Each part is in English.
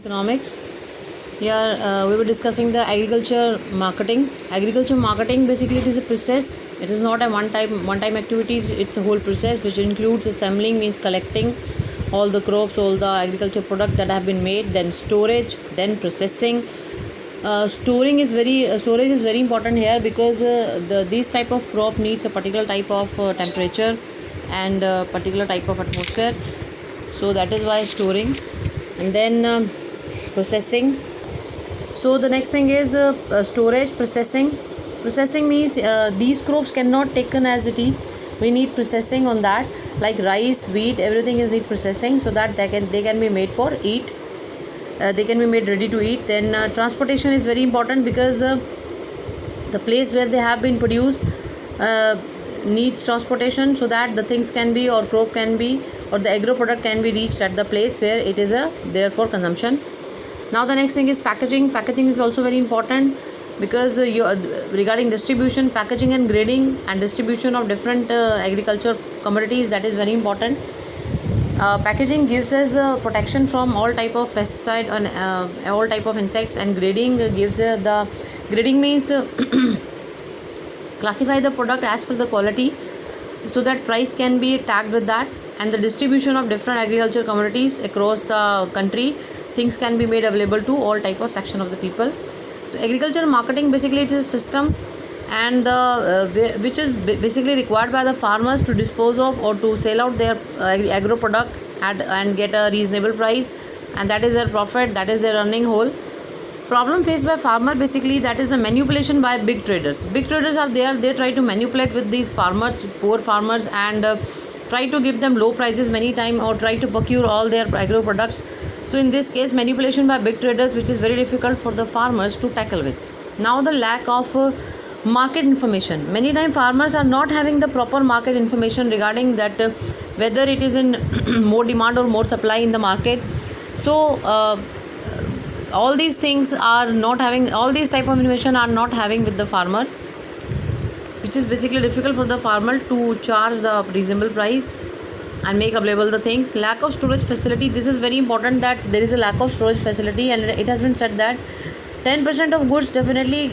Economics. Here we were discussing the agriculture marketing. Agriculture marketing basically it is a process. It is not a one time activity. It's a whole process which includes assembling, means collecting all the crops, all the agriculture product that have been made, then storage, then processing. Storage is very important here because this type of crop needs a particular type of temperature and particular type of atmosphere. So that is why storing, and then processing. So the next thing is storage. Processing means these crops cannot taken as it is. We need processing on that, like rice, wheat, everything is need processing so that they can be made for eat. They can be made ready to eat. Then transportation is very important because the place where they have been produced needs transportation so that the things can be, or crop can be, or the agro product can be reached at the place where it is there for consumption. Now the next thing is packaging. Packaging is also very important because regarding distribution, packaging and grading and distribution of different agriculture commodities, that is very important. Packaging gives us protection from all type of pesticide and all type of insects, and grading gives the grading means classify the product as per the quality so that price can be tagged with that, and the distribution of different agriculture commodities across the country, things can be made available to all type of section of the people. So agriculture marketing basically it is a system and which is basically required by the farmers to dispose of or to sell out their agro product and get a reasonable price, and that is their profit, that is their earning whole. Problem faced by farmer basically, that is the manipulation by big traders. Big traders are there, they try to manipulate with these farmers, poor farmers, and try to give them low prices many times, or try to procure all their agro products. So in this case, manipulation by big traders, which is very difficult for the farmers to tackle with. Now the lack of market information. Many times farmers are not having the proper market information regarding that whether it is in more demand or more supply in the market. So all these things are not having, all these type of information are not having with the farmer, which is basically difficult for the farmer to charge the reasonable price and make available the things. Lack of storage facility, this is very important, that there is a lack of storage facility, and it has been said that 10% of goods definitely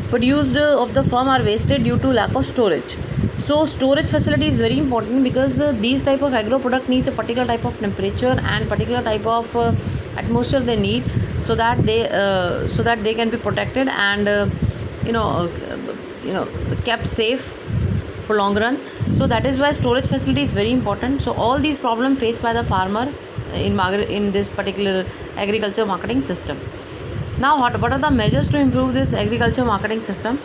produced of the firm are wasted due to lack of storage. So storage facility is very important because these type of agro product needs a particular type of temperature and particular type of atmosphere they need so that they can be protected and kept safe for long run. So that is why storage facility is very important. So all these problems faced by the farmer in this particular agriculture marketing system. Now what are the measures to improve this agriculture marketing system?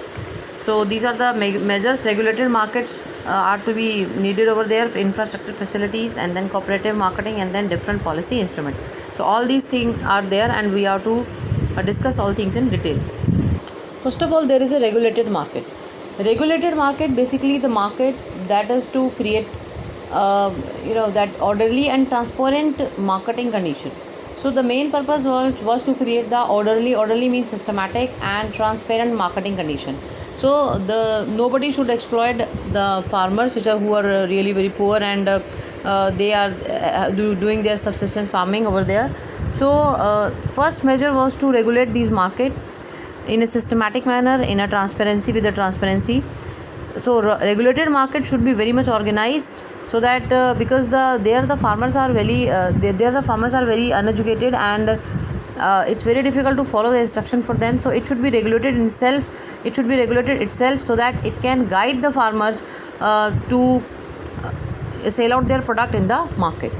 So these are the measures. Regulated markets are to be needed over there, infrastructure facilities, and then cooperative marketing, and then different policy instruments. So all these things are there, and we have to discuss all things in detail. First of all, there is a regulated market. Regulated market, basically the market that is to create that orderly and transparent marketing condition. So the main purpose was to create the orderly means systematic and transparent marketing condition. So nobody should exploit the farmers who are really very poor, and they are doing their subsistence farming over there. So first measure was to regulate these market in a systematic manner, in a transparency, with a transparency. So regulated market should be very much organized, so that because the farmers are very uneducated, and it's very difficult to follow the instruction for them. So it should be regulated itself so that it can guide the farmers to sell out their product in the market.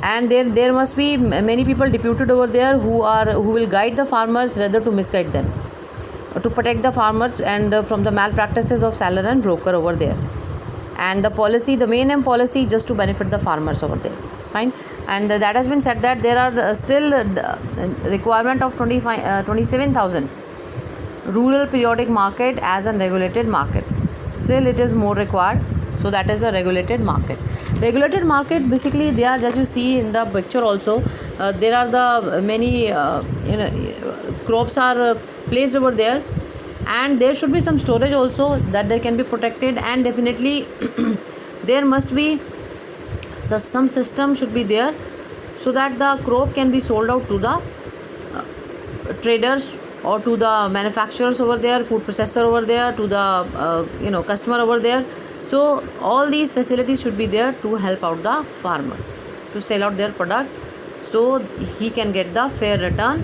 And there must be many people deputed over there who will guide the farmers rather to misguide them, to protect the farmers and from the malpractices of seller and broker over there. And the main policy just to benefit the farmers over there. Fine. And that has been said that there are still requirement of 27,000 rural periodic market as a regulated market. Still it is more required. So that is a regulated market. Regulated market, basically they are, as you see in the picture also, there are the many crops are placed over there, and there should be some storage also that they can be protected, and definitely there must be some system should be there so that the crop can be sold out to the traders or to the manufacturers over there, food processor over there, to the customer over there. So all these facilities should be there to help out the farmers to sell out their product, so he can get the fair return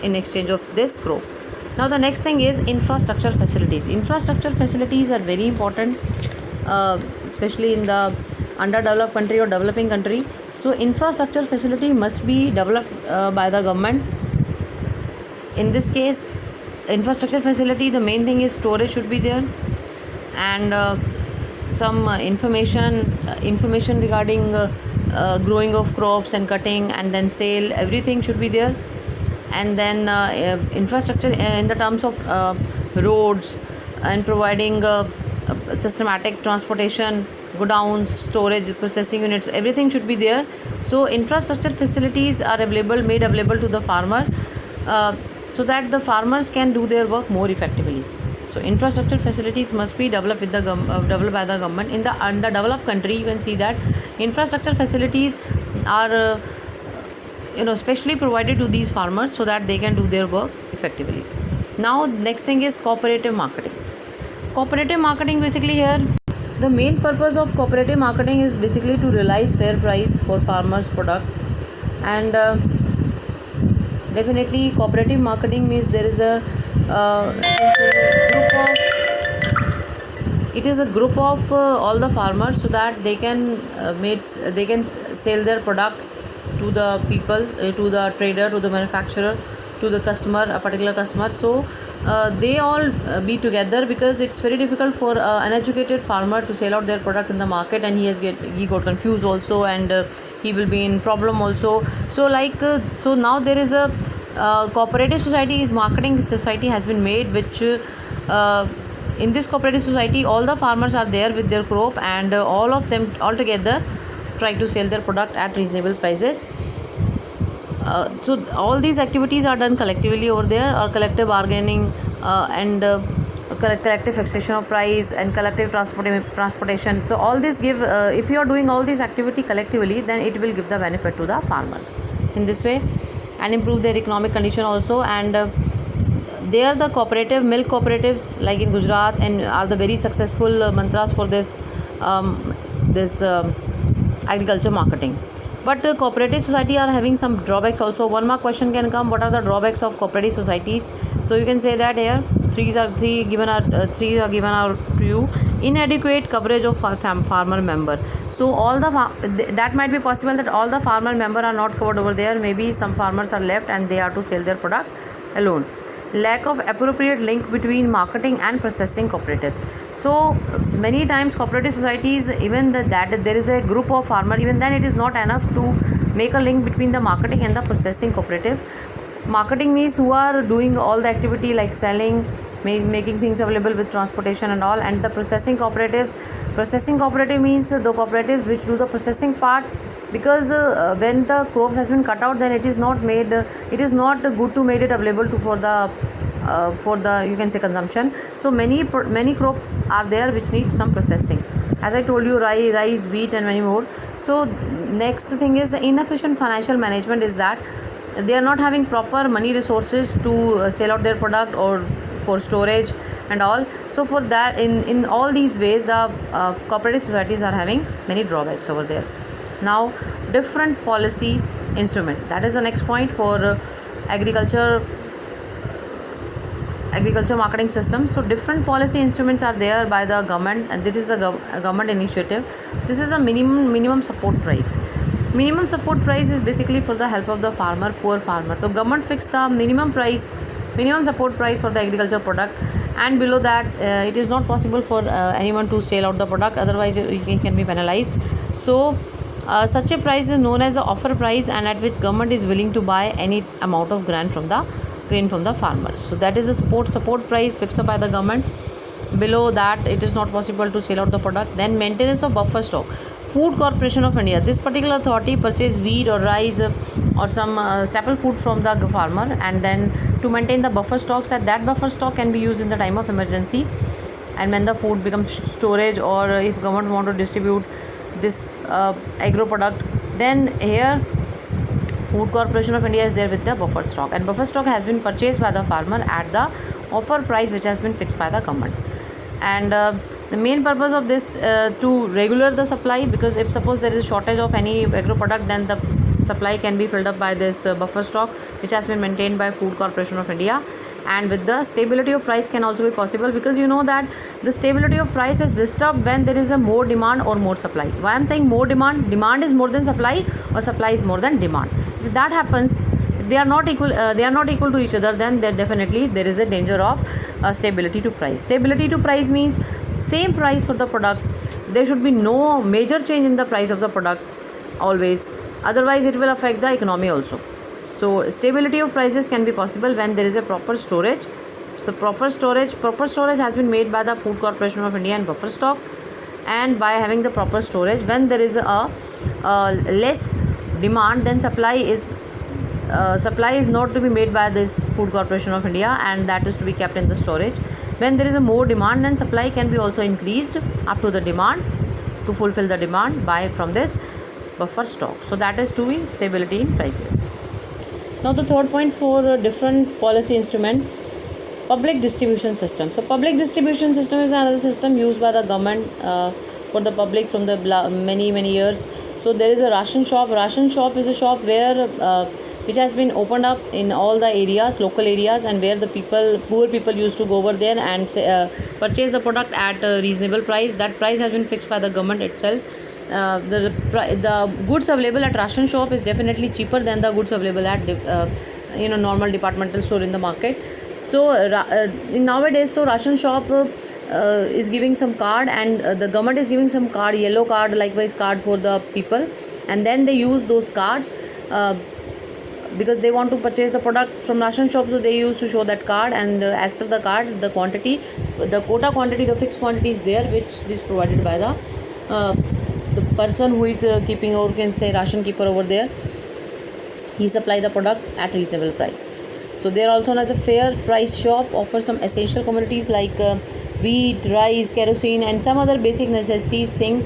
in exchange of this crop. Now the next thing is infrastructure facilities. Infrastructure facilities are very important, especially in the underdeveloped country or developing country. So infrastructure facility must be developed by the government. In this case, infrastructure facility, the main thing is storage should be there, and some information regarding growing of crops and cutting and then sale, everything should be there. And then infrastructure in the terms of roads and providing systematic transportation, godowns, storage, processing units, everything should be there. So infrastructure facilities are made available to the farmer, so that the farmers can do their work more effectively. So infrastructure facilities must be developed with developed by the government. In the underdeveloped country, you can see that infrastructure facilities are specially provided to these farmers so that they can do their work effectively. Now next thing is cooperative marketing. Cooperative marketing, basically here the main purpose of cooperative marketing is basically to realize fair price for farmers product. And definitely cooperative marketing means there is a group of all the farmers, so that they can sell their product to the people, to the trader, to the manufacturer, to the customer, a particular customer. So they all be together, because it's very difficult for an uneducated farmer to sell out their product in the market, and he got confused also, and he will be in problem also. So so now there is a cooperative society, marketing society has been made, which in this cooperative society all the farmers are there with their crop, and all of them all together try to sell their product at reasonable prices. So all these activities are done collectively over there, or collective bargaining and collective fixation of price and collective transportation. So all this give, if you are doing all these activity collectively, then it will give the benefit to the farmers in this way, and improve their economic condition also. And there the cooperative milk cooperatives like in Gujarat and are the very successful mantras for this agriculture marketing. But cooperative society are having some drawbacks also. One more question can come: what are the drawbacks of cooperative societies? So you can say that here three are given out to you. Inadequate coverage of farmer member. So all that might be possible that all the farmer member are not covered over there. Maybe some farmers are left and they are to sell their product alone. Lack of appropriate link between marketing and processing cooperatives. So many times cooperative societies, even that there is a group of farmer, even then it is not enough to make a link between the marketing and the processing cooperative. Marketing means who are doing all the activity like selling, making things available with transportation and all. And the processing cooperative means the cooperatives which do the processing part, because when the crops has been cut out, then it is not good to make it available for the you can say consumption. So many crop are there which need some processing, as I told you, rice, wheat and many more. So next thing is the inefficient financial management, is that they are not having proper money resources to sell out their product or for storage and all. So for that, in all these ways, the cooperative societies are having many drawbacks over there. Now different policy instrument, that is the next point for agriculture marketing system. So different policy instruments are there by the government, and this is a government initiative. This is a minimum support price. Minimum support price is basically for the help of the farmer, poor farmer. So government fixed the minimum support price for the agriculture product, and below that it is not possible for anyone to sell out the product, otherwise he can be penalized. So such a price is known as the offer price, and at which government is willing to buy any amount of grain from the farmers. So that is a support price fixed up by the government. Below that it is not possible to sell out the product. Then maintenance of buffer stock. Food Corporation of India, this particular authority purchase wheat or rice or some staple food from the farmer, and then to maintain the buffer stocks, that buffer stock can be used in the time of emergency, and when the food becomes storage, or if government want to distribute this agro product, then here Food Corporation of India is there with the buffer stock, and buffer stock has been purchased by the farmer at the offer price which has been fixed by the government. And the main purpose of this to regulate the supply, because if suppose there is a shortage of any agro product, then the supply can be filled up by this buffer stock which has been maintained by Food Corporation of India. And with the stability of price can also be possible, because you know that the stability of price is disturbed when there is a more demand or more supply. Why I'm saying more demand? Demand is more than supply, or supply is more than demand. If that happens, they are not equal to each other, then there is a danger of stability to price. Stability to price means same price for the product. There should be no major change in the price of the product always, otherwise it will affect the economy also. So stability of prices can be possible when there is a proper storage. So proper storage has been made by the Food Corporation of India and buffer stock. And by having the proper storage, when there is a less demand, then supply is not to be made by this Food Corporation of India, and that is to be kept in the storage. When there is a more demand, then supply can be also increased up to the demand to fulfill the demand from this buffer stock. So that is to be stability in prices. Now the third point for a different policy instrument, public distribution system. So public distribution system is another system used by the government for the public from the many years. So there is a ration shop. Ration shop is a shop where which has been opened up in all the areas, local areas, and where the poor people used to go over there and purchase the product at a reasonable price. That price has been fixed by the government itself. The goods available at ration shop is definitely cheaper than the goods available at normal departmental store in the market. So nowadays, so ration shop is giving some card, and the government is giving some card, yellow card, likewise card for the people, and then they use those cards because they want to purchase the product from ration shop, so they used to show that card, and as per the card, the quantity, the quota quantity, the fixed quantity is there, which is provided by the person who is keeping, or can say ration keeper over there. He supply the product at reasonable price. So they are also known as a fair price shop, offer some essential commodities like wheat, rice, kerosene, and some other basic necessities thing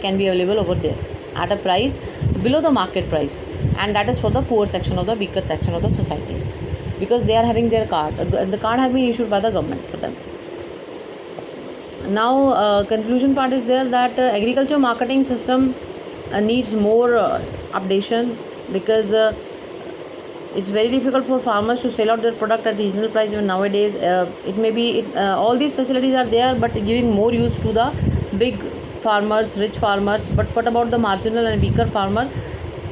can be available over there at a price below the market price, and that is for the poor section of the weaker section of the societies, because they are having their card. The card have been issued by the government for them. Now conclusion part is there that agriculture marketing system needs more updation, because it's very difficult for farmers to sell out their product at reasonable price even nowadays. All these facilities are there, but giving more use to the big farmers, rich farmers. But what about the marginal and weaker farmer?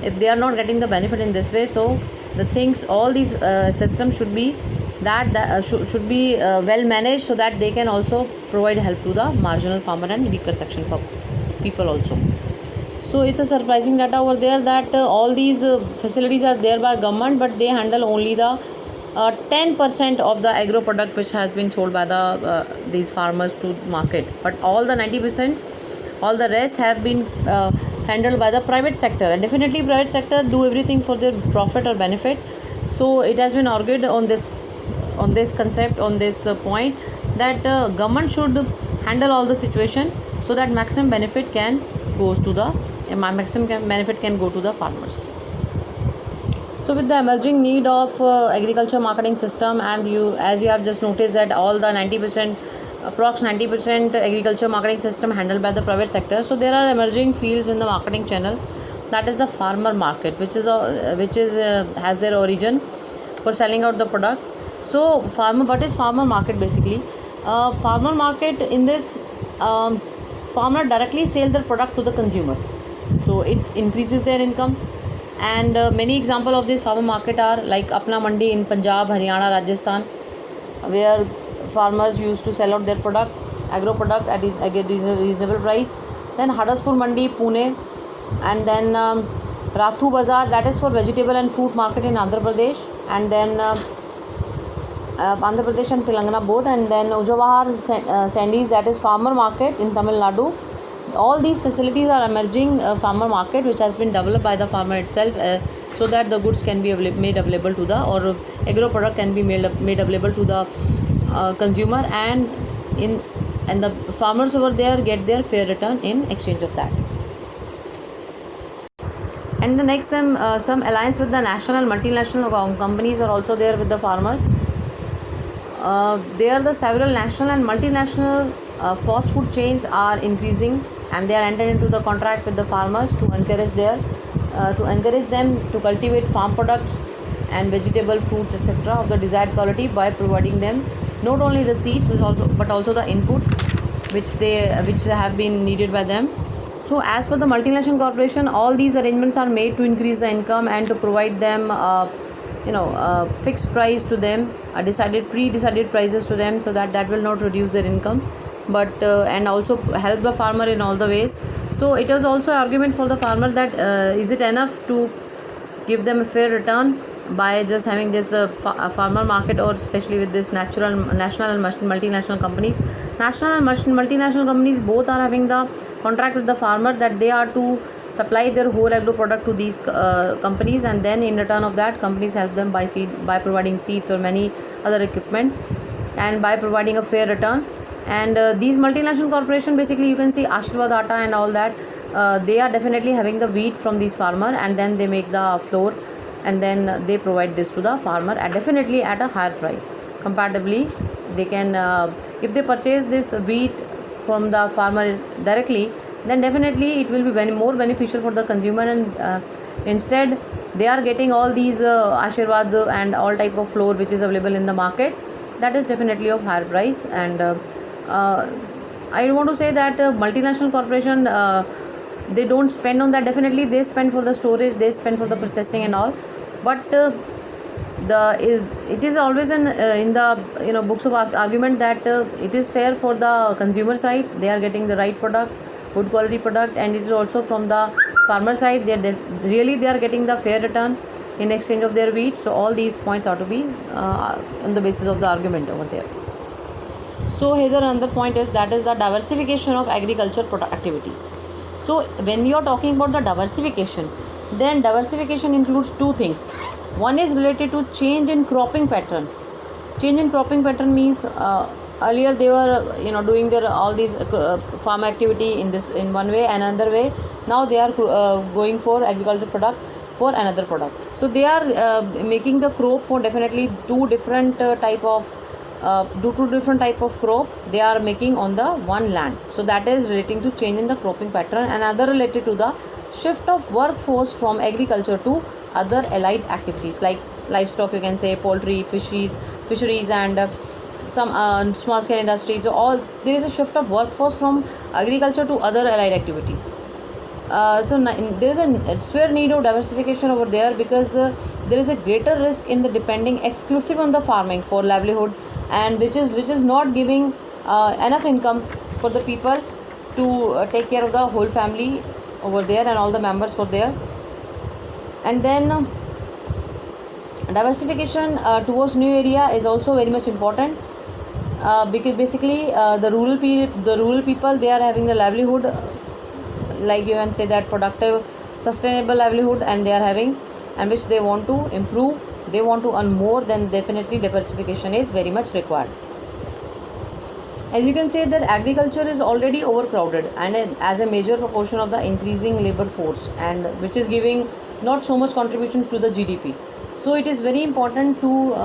If they are not getting the benefit in this way, so the things, all these systems should be should be well managed, so that they can also provide help to the marginal farmer and weaker section people also. So it's a surprising data over there that all these facilities are there by government, but they handle only the 10% of the agro product which has been sold by these farmers to market. But all the 90%, all the rest have been handled by the private sector, and definitely private sector do everything for their profit or benefit. So it has been argued on this concept, on this point, that government should handle all the situation so that maximum benefit can go to the farmers. So with the emerging need of agriculture marketing system, and as you have just noticed that all the 90% agriculture marketing system handled by the private sector, so there are emerging fields in the marketing channel, that is the farmer market, which has their origin for selling out the product. So what is farmer market basically? Farmer market, in this farmer directly sell their product to the consumer, so it increases their income. And many example of this farmer market are like Apna Mandi in Punjab, Haryana, Rajasthan, where farmers used to sell out their product, agro product, at a reasonable price. Then Hadaspur Mandi, Pune, and then Rathu Bazaar, that is for vegetable and fruit market in Andhra Pradesh, and then Andhra Pradesh and Telangana both, and then Ujjawahar Sandys, that is farmer market in Tamil Nadu. All these facilities are emerging farmer market, which has been developed by the farmer itself, so that the goods can be made available to or agro product can be made available to the consumer, and the farmers over there get their fair return in exchange of that. And the next, some alliance with the national and multinational companies are also there with the farmers. There the several national and multinational fast food chains are increasing, and they are entered into the contract with the farmers to encourage them to cultivate farm products and vegetable, fruits, etc. of the desired quality by providing them not only the seeds but also the input which have been needed by them. So as per the multinational corporation, all these arrangements are made to increase the income and to provide them fixed price to them, pre-decided prices to them, so that will not reduce their income, but and also help the farmer in all the ways. So it is also an argument for the farmer that is it enough to give them a fair return by just having this farmer market, or especially with this national and multinational companies. National and multinational companies both are having the contract with the farmer that they are to supply their whole agro product to these companies, and then in return of that, companies help them by providing seeds or many other equipment, and by providing a fair return. And these multinational corporation, basically you can see Ashirvad Atta and all that, they are definitely having the wheat from these farmer, and then they make the flour, and then they provide this to the farmer definitely at a higher price. Comparatively, they can if they purchase this wheat from the farmer directly, then definitely it will be more beneficial for the consumer, and instead they are getting all these Ashirvad and all type of flour which is available in the market, that is definitely of higher price. And I want to say that multinational corporation, they don't spend on that. Definitely they spend for the storage, they spend for the processing and all, but it is always in the books of argument that it is fair for the consumer side, they are getting the right product, good quality product, and it is also from the farmer side they are getting the fair return in exchange of their wheat. So all these points are to be on the basis of the argument over there. So here another point is that is the diversification of agriculture product activities. So when you are talking about the diversification, then diversification includes two things. One is related to change in cropping pattern. Change in cropping pattern means earlier they were doing their all these farm activity in one way and another way. Now they are going for agricultural product for another product. So they are making the crop for definitely two different type of crop they are making on the one land. So that is relating to change in the cropping pattern. Another related to the shift of workforce from agriculture to other allied activities like livestock, you can say poultry, fisheries and some small scale industries. So all there is a shift of workforce from agriculture to other allied activities. So there is a fair need of diversification over there, because there is a greater risk in the depending exclusive on the farming for livelihood, and which is not giving enough income for the people to take care of the whole family over there and all the members for there. And then diversification towards new area is also very much important, because basically the rural people, they are having the livelihood, like you can say that productive sustainable livelihood, and they are having, and which they want to improve, they want to earn more, then definitely diversification is very much required. As you can say that agriculture is already overcrowded and as a major proportion of the increasing labor force, and which is giving not so much contribution to the GDP. So it is very important to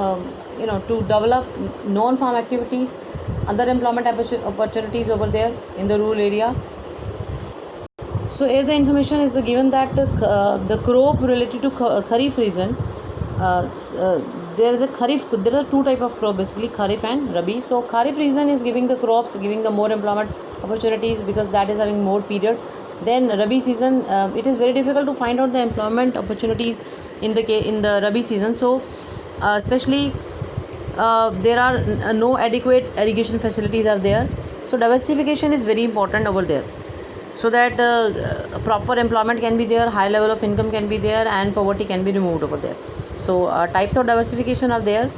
to develop non-farm activities, other employment opportunities over there in the rural area. So here the information is given that the crop related to Kharif season, there are two type of crop, basically Kharif and Rabi. So Kharif season is giving the crops, giving the more employment opportunities, because that is having more period. Then Rabi season, it is very difficult to find out the employment opportunities in the Rabi season. So especially there are no adequate irrigation facilities are there. So diversification is very important over there, so that proper employment can be there, high level of income can be there, and poverty can be removed over there. So types of diversification are there.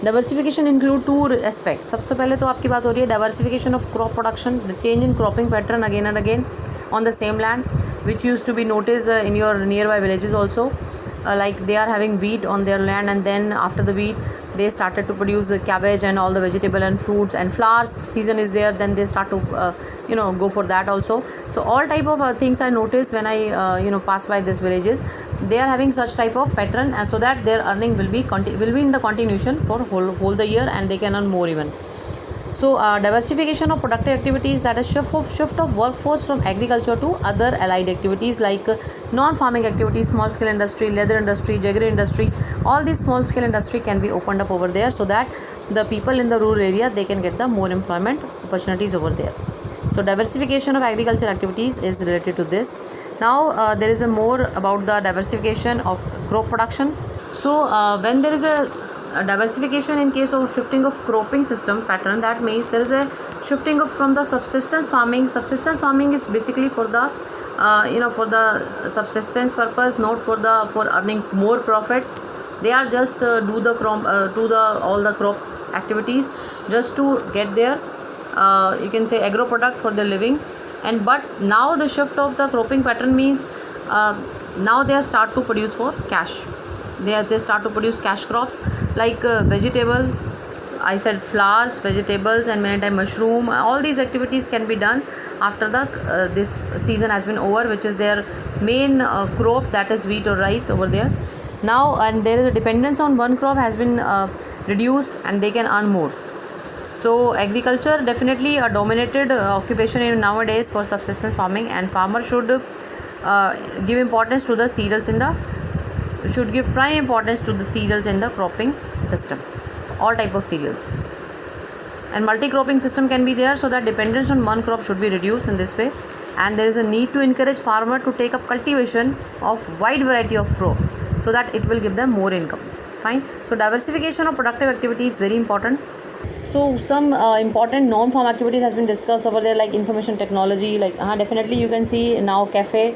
Diversification include two aspects. सबसे पहले तो आपकी बात हो रही है diversification of crop production, the change in cropping pattern again and again on the same land, which used to be noticed in your nearby villages also. Like they are having wheat on their land, and then after the wheat they started to produce cabbage and all the vegetable and fruits, and flowers season is there, then they start to go for that also. So all type of things I notice when I pass by these villages. They are having such type of pattern, and so that their earning will be in the continuation for whole the year, and they can earn more even. So diversification of productive activities, that is shift of workforce from agriculture to other allied activities like non-farming activities, small scale industry, leather industry, jaggery industry. All these small scale industry can be opened up over there, so that the people in the rural area, they can get the more employment opportunities over there. So diversification of agricultural activities is related to this. Now there is a more about the diversification of crop production. So when there is a diversification in case of shifting of cropping system pattern, that means there is a shifting of from the subsistence farming. Subsistence farming is basically for the for the subsistence purpose, not for earning more profit. They are just do the all the crop activities just to get their you can say agro product for the living. And but now the shift of the cropping pattern means now they start to produce for cash. They start to produce cash crops like vegetable, I said flowers, vegetables, and many times mushroom. All these activities can be done after the this season has been over, which is their main crop, that is wheat or rice over there now. And there is a dependence on one crop has been reduced, and they can earn more. So agriculture definitely a dominated occupation in nowadays for subsistence farming, and farmer should give importance to the cereals should give prime importance to the cereals in the cropping system, all type of cereals. And multi-cropping system can be there, so that dependence on one crop should be reduced in this way. And there is a need to encourage farmer to take up cultivation of wide variety of crops, so that it will give them more income. Fine. So diversification of productive activity is very important. So some important non-farm activities has been discussed over there, like information technology, like definitely you can see now cafe,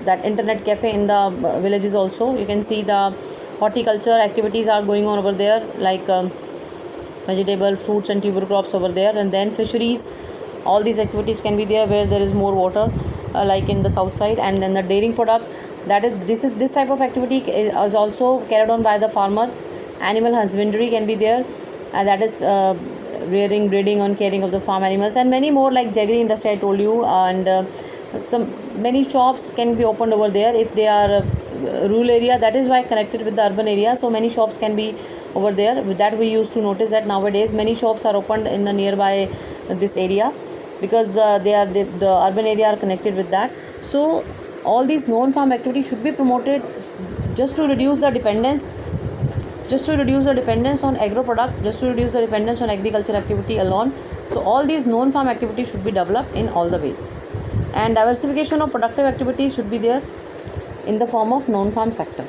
that internet cafe in the villages also. You can see the horticulture activities are going on over there, like vegetable, fruits and tuber crops over there. And then fisheries, all these activities can be there where there is more water, like in the south side. And then the dairying product, that is this type of activity is also carried on by the farmers. Animal husbandry can be there, that is rearing, breeding and caring of the farm animals, and many more like jaggery industry I told you. And many shops can be opened over there if they are rural area, that is why connected with the urban area. So many shops can be over there. With that we used to notice that nowadays many shops are opened in the nearby this area, because the urban area are connected with that. So all these non-farm activities should be promoted just to reduce the dependence on agro product, just to reduce the dependence on agriculture activity alone. So all these non-farm activities should be developed in all the ways. And diversification of productive activities should be there in the form of non-farm sector.